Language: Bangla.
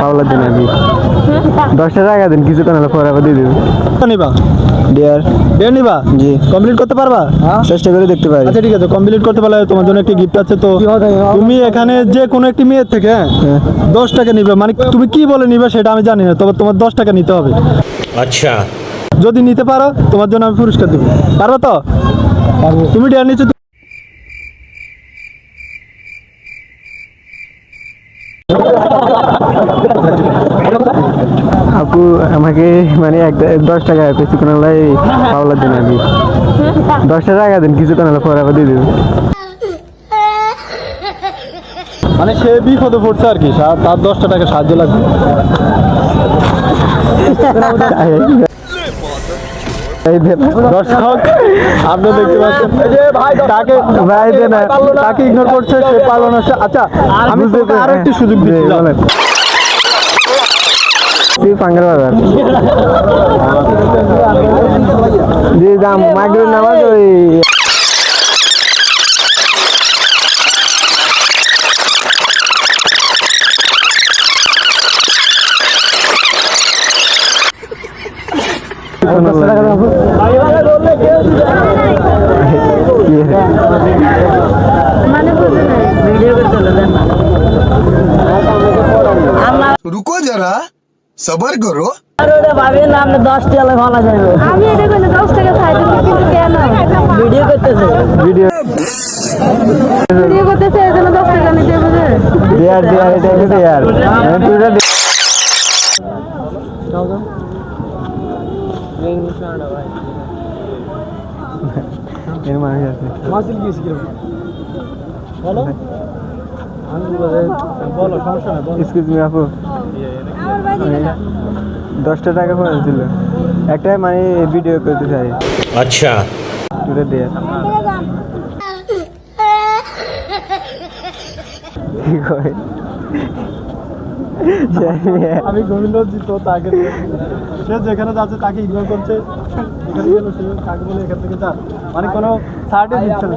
পাওলা দিন আমি 10টা টাকা দিন কিছু কানালে পরে আবার দিয়ে দেব নিবা ডিয়ার ডেয়ার নিবা জি কমপ্লিট করতে পারবা? চেষ্টা করে দেখতে পারি। আচ্ছা ঠিক আছে, কমপ্লিট করতে পারলে তোমার জন্য একটা গিফট আছে। তো তুমি এখানে যে কোনো একটি মেয়ের থেকে 10 টাকা নিবে, মানে তুমি কি বলে নিবে সেটা আমি জানি না, তবে তোমার 10 টাকা নিতে হবে। अच्छा যদি নিতে পারো তোমার জন্য আমি পুরস্কার দেবো। পারবে তো? তুমি ডেয়ার নিচ্ছ। আপু আমাকে মানে 10 টাকা কিছু কানালে পাওলা দিন আমি 10টা টাকা দিন কিছু কানালে পরে আবার দিয়ে দেব। মানে সে বিপদে পড়ছে আর কি, তার 10টা টাকা সাহায্য লাগবে। দর্শক আপনি দেখতে পাচ্ছেন তাকে ইগনোর করছে, সে পারলো না। আচ্ছা আমি তোকে আরো একটি সুযোগ দিচ্ছি, বলেন পাঙ্গার বাজার দিয়ে দাম মাগরের নামাজ ওই रुको जरा सबर करो। ভাবে না আপনি 10 টাকা ভালো যাবে। আমি এটা কইলে 10 টাকা খাইতে কিন্তু কেন ভিডিও করতেছে ভিডিও করতেছে এজন্য 10 টাকা নিতে হবে। ডিয়ার ডিয়ার এটা কি ডিয়ার পুরো এর মানে আছে মাসিল গিয়েছি কি বলো? বলো, সমস্যা নাই, বলো। এক্সকিউজ মি আপু আমার ভাই দিবে না 10টা টাকা পড়েছিল একটা মানে ভিডিও করতে চাই। अच्छा পুরো ডিয়ার কি কয় আমি গোবিন্দ জিত তাকে সে যেখানে যাচ্ছে তাকে ইগনোর করছে, এখানে গেল সে তাকে বলে এখান থেকে যা, মানে কোনো সার্টিফিকেট দিচ্ছে না।